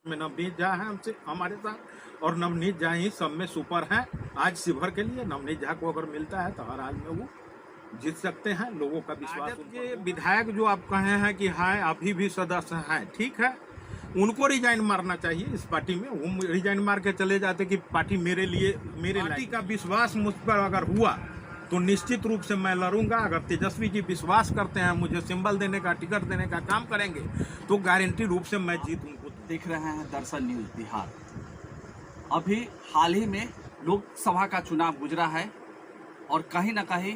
में नवनीत झा है हमसे हमारे साथ, और नवनीत झा ही सब में सुपर हैं। आज शिवहर के लिए नवनीत झा को अगर मिलता है तो हर हाल में वो जीत सकते हैं। लोगों का विश्वास। ये विधायक जो आप कहे हैं कि हाँ अभी भी सदस्य हैं, ठीक है, उनको रिजाइन मारना चाहिए इस पार्टी में। वो रिजाइन मार के चले जाते कि पार्टी मेरे लिए, मेरे पार्टी का विश्वास मुझ पर अगर हुआ तो निश्चित रूप से मैं लड़ूंगा। अगर तेजस्वी जी विश्वास करते हैं, मुझे सिंबल देने का, टिकट देने का काम करेंगे तो गारंटी रूप से मैं जीत उनको। देख रहे हैं दर्शन न्यूज बिहार। अभी हाल ही में लोकसभा का चुनाव गुजरा है और कहीं ना कहीं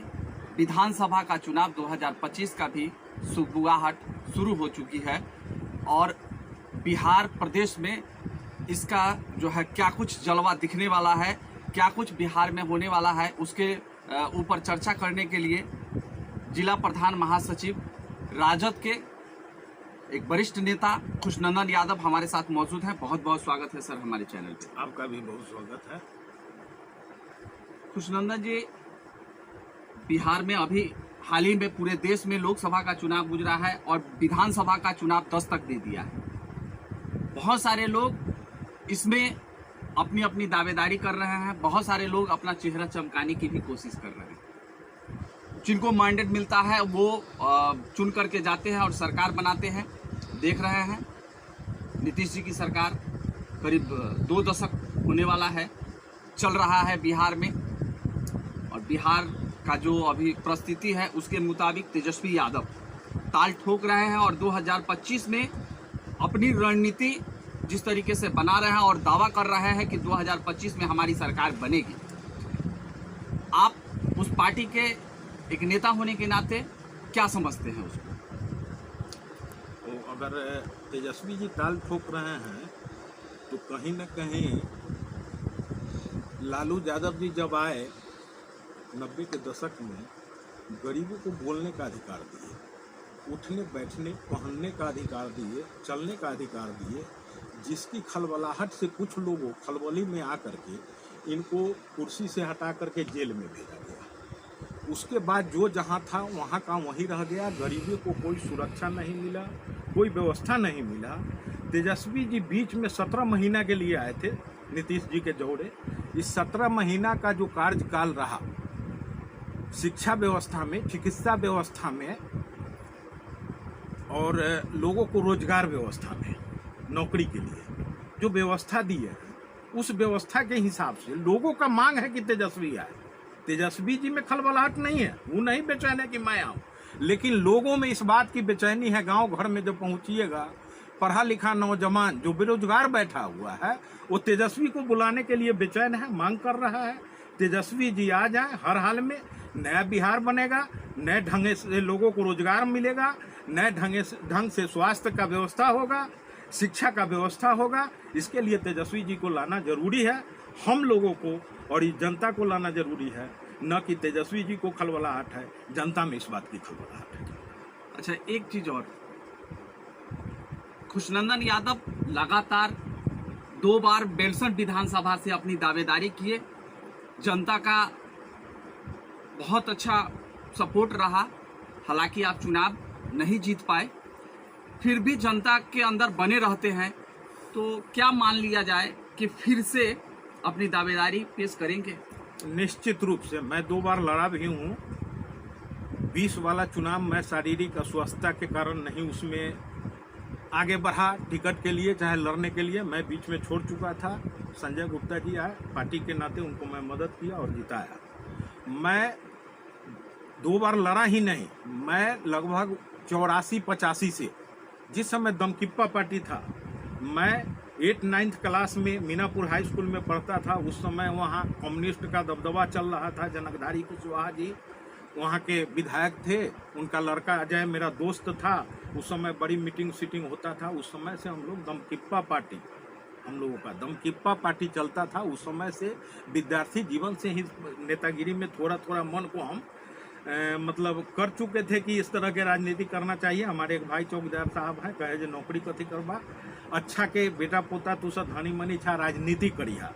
विधानसभा का चुनाव 2025 का भी सुगबुगाहट शुरू हो चुकी है और बिहार प्रदेश में इसका जो है क्या कुछ जलवा दिखने वाला है, क्या कुछ बिहार में होने वाला है, उसके ऊपर चर्चा करने के लिए जिला प्रधान महासचिव राजद के एक वरिष्ठ नेता खुशनंदन यादव हमारे साथ मौजूद हैं। बहुत बहुत स्वागत है सर हमारे चैनल पे। आपका भी बहुत स्वागत है। खुशनंदन जी, बिहार में अभी हाल ही में पूरे देश में लोकसभा का चुनाव गुजरा है और विधानसभा का चुनाव दस्तक दे दिया है। बहुत सारे लोग इसमें अपनी अपनी दावेदारी कर रहे हैं, बहुत सारे लोग अपना चेहरा चमकाने की भी कोशिश कर रहे हैं। जिनको मैंडेट मिलता है वो चुन करके जाते हैं और सरकार बनाते हैं। देख रहे हैं नीतीश जी की सरकार करीब 2 दशक होने वाला है, चल रहा है बिहार में, और बिहार का जो अभी परिस्थिति है उसके मुताबिक तेजस्वी यादव ताल ठोक रहे हैं और 2025 में अपनी रणनीति जिस तरीके से बना रहे हैं और दावा कर रहे हैं कि 2025 में हमारी सरकार बनेगी। आप उस पार्टी के एक नेता होने के नाते क्या समझते हैं उसको? तो अगर तेजस्वी जी ताल ठोक रहे हैं तो कहीं न कहीं लालू यादव जी जब आए 90 के दशक में, गरीबों को बोलने का अधिकार दिए, उठने बैठने पहनने का अधिकार दिए, चलने का अधिकार दिए, जिसकी खलबलाहट से कुछ लोगों खलबली में आकर के इनको कुर्सी से हटा करके जेल में भेजा गया। उसके बाद जो जहाँ था वहाँ का वहीं रह गया। गरीबों को कोई सुरक्षा नहीं मिला, कोई व्यवस्था नहीं मिला। तेजस्वी जी बीच में 17 महीना के लिए आए थे नीतीश जी के जोड़े। इस 17 महीना का जो कार्यकाल रहा, शिक्षा व्यवस्था में, चिकित्सा व्यवस्था में और लोगों को रोजगार व्यवस्था में, नौकरी के लिए जो व्यवस्था दी है, उस व्यवस्था के हिसाब से लोगों का मांग है कि तेजस्वी आए। तेजस्वी जी में खलबलाहट नहीं है, वो नहीं बेचैन है कि मैं आऊँ, लेकिन लोगों में इस बात की बेचैनी है। गांव घर में जब पहुंचिएगा, पढ़ा लिखा नौजवान जो बेरोजगार बैठा हुआ है वो तेजस्वी को बुलाने के लिए बेचैन है, मांग कर रहा है तेजस्वी जी आ जाए। हर हाल में नया बिहार बनेगा, नए ढंग से लोगों को रोजगार मिलेगा, नए ढंग से स्वास्थ्य का व्यवस्था होगा, शिक्षा का व्यवस्था होगा। इसके लिए तेजस्वी जी को लाना जरूरी है, हम लोगों को और इस जनता को लाना जरूरी है, न कि तेजस्वी जी को खलबलाहट है। जनता में इस बात की खलबलाहट है। अच्छा, एक चीज और, खुशनंदन यादव लगातार 2 बार बेलसठ विधानसभा से अपनी दावेदारी किए, जनता का बहुत अच्छा सपोर्ट रहा। हालांकि आप चुनाव नहीं जीत पाए, फिर भी जनता के अंदर बने रहते हैं, तो क्या मान लिया जाए कि फिर से अपनी दावेदारी पेश करेंगे? निश्चित रूप से मैं 2 बार लड़ा भी हूँ। 20 वाला चुनाव मैं शारीरिक अस्वस्थता के कारण नहीं उसमें आगे बढ़ा टिकट के लिए, चाहे लड़ने के लिए। मैं बीच में छोड़ चुका था। संजय गुप्ता जी आए, पार्टी के नाते उनको मैं मदद किया और जिताया। मैं 2 बार लड़ा ही नहीं, मैं लगभग 84-85 से, जिस समय दमकिप्पा पार्टी था, मैं 8-9 क्लास में मीनापुर हाई स्कूल में पढ़ता था। उस समय वहाँ कम्युनिस्ट का दबदबा चल रहा था। जनकधारी कुशवाहा जी वहाँ के विधायक थे, उनका लड़का अजय मेरा दोस्त था। उस समय बड़ी मीटिंग सीटिंग होता था। उस समय से हम लोग दमकिप्पा पार्टी, हम लोगों का दमकिप्पा पार्टी चलता था। उस समय से विद्यार्थी जीवन से ही नेतागिरी में थोड़ा थोड़ा मन को हम मतलब कर चुके थे कि इस तरह के राजनीति करना चाहिए। हमारे एक भाई चौकीदार साहब हैं, कहे जो नौकरी कथी करबा, अच्छा के बेटा पोता तू सब धनी मनी छा राजनीति करिया।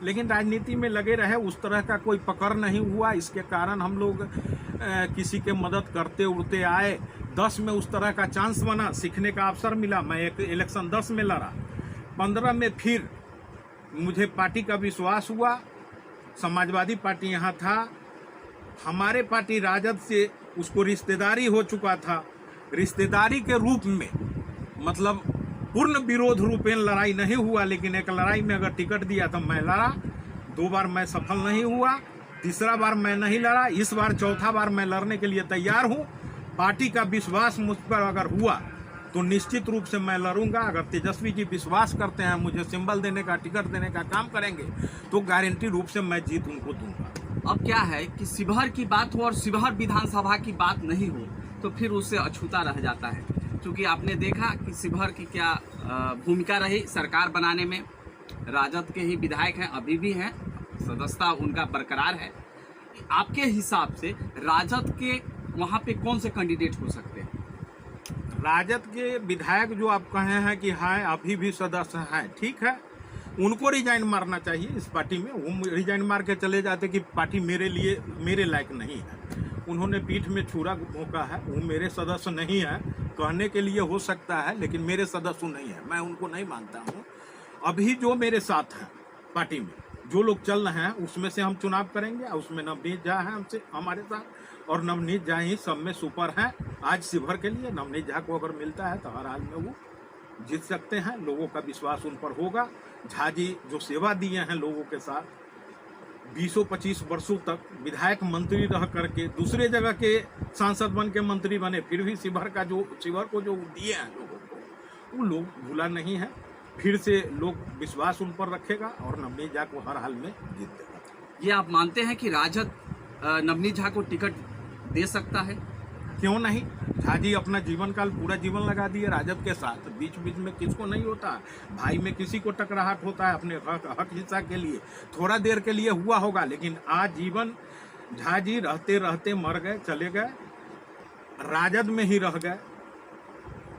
लेकिन राजनीति में लगे रहे, उस तरह का कोई पकड़ नहीं हुआ। इसके कारण हम लोग किसी के मदद करते उड़ते आए। 10 में उस तरह का चांस बना, सीखने का अवसर मिला। मैं एक इलेक्शन 10 में लड़ा, 2015 में फिर मुझे पार्टी का विश्वास हुआ। समाजवादी पार्टी यहाँ था, हमारे पार्टी राजद से उसको रिश्तेदारी हो चुका था। रिश्तेदारी के रूप में मतलब पूर्ण विरोध रूपेण लड़ाई नहीं हुआ, लेकिन एक लड़ाई में अगर टिकट दिया तो मैं लड़ा। 2 बार मैं सफल नहीं हुआ, तीसरा बार मैं नहीं लड़ा, इस बार चौथा बार मैं लड़ने के लिए तैयार हूं। पार्टी का विश्वास मुझ पर अगर हुआ तो निश्चित रूप से मैं लड़ूंगा। अगर तेजस्वी जी विश्वास करते हैं, मुझे सिंबल देने का, टिकट देने का काम करेंगे, तो गारंटी रूप से मैं जीत उनको दूंगा। अब क्या है कि शिवहर की बात हो और शिवहर विधानसभा की बात नहीं हो तो फिर उससे अछूता रह जाता है, क्योंकि आपने देखा कि शिवहर की क्या भूमिका रही सरकार बनाने में। राजद के ही विधायक हैं, अभी भी हैं, सदस्यता उनका बरकरार है। आपके हिसाब से राजद के वहाँ पे कौन से कैंडिडेट हो सकते हैं? राजद के विधायक जो आप कहे हैं कि हाँ अभी भी सदस्य हैं, ठीक है, उनको रिजाइन मारना चाहिए इस पार्टी में। वो रिजाइन मार के चले जाते कि पार्टी मेरे लायक नहीं है। उन्होंने पीठ में छुरा भोंका है, वो मेरे सदस्य नहीं है। कहने के लिए हो सकता है, लेकिन मेरे सदस्य नहीं है, मैं उनको नहीं मानता हूँ। अभी जो मेरे साथ हैं पार्टी में, जो लोग चल रहे हैं, उसमें से हम चुनाव करेंगे। उसमें नवनीत झा है हमसे, हमारे साथ, और नवनीत झा ही सब में सुपर हैं। आज शिवहर के लिए नवनीत झा को अगर मिलता है तो हर हाल में वो जीत सकते हैं। लोगों का विश्वास उन पर होगा। झा जी जो सेवा दिए हैं लोगों के साथ, 20-25 वर्षों तक विधायक मंत्री रह करके दूसरे जगह के सांसद बन के मंत्री बने, फिर भी शिवहर को जो दिए हैं लोगों को, वो लोग भूला नहीं है। फिर से लोग विश्वास उन पर रखेगा और नवनीत झा को हर हाल में जीत देगा। ये आप मानते हैं कि राजद नवनीत झा को टिकट दे सकता है? क्यों नहीं? झा जी अपना जीवन काल पूरा जीवन लगा दिए राजद के साथ। बीच बीच में किसको नहीं होता, भाई में किसी को टकराहट होता है अपने हक हिस्सा के लिए, थोड़ा देर के लिए हुआ होगा, लेकिन आज जीवन झा जी रहते रहते मर गए, चले गए, राजद में ही रह गए।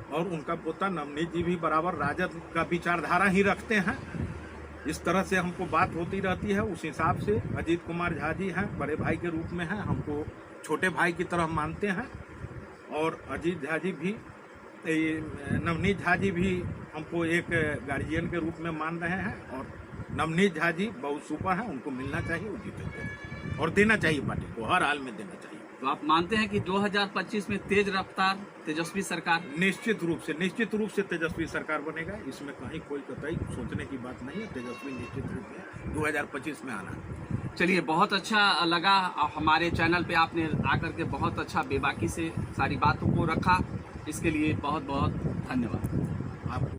और उनका पोता नवनीत जी भी बराबर राजद का विचारधारा ही रखते हैं। इस तरह से हमको बात होती रहती है। उस हिसाब से अजीत कुमार झा जी हैं, बड़े भाई के रूप में हैं, हमको छोटे भाई की तरह मानते हैं। और अजीत झा जी भी, नवनीत झा जी भी हमको एक गार्जियन के रूप में मान रहे हैं। और नवनीत झा जी बहुत सुपर हैं, उनको मिलना चाहिए, वो जीतेंगे और देना चाहिए पार्टी को, हर हाल में देना चाहिए। तो आप मानते हैं कि 2025 में तेज रफ्तार तेजस्वी सरकार? निश्चित रूप से तेजस्वी सरकार बनेगा, इसमें कहीं कोई कतई सोचने की बात नहीं है। तेजस्वी निश्चित रूप में 2025 में आना। चलिए, बहुत अच्छा लगा हमारे चैनल पे आपने आकर के बहुत अच्छा बेबाकी से सारी बातों को रखा, इसके लिए बहुत बहुत धन्यवाद। आप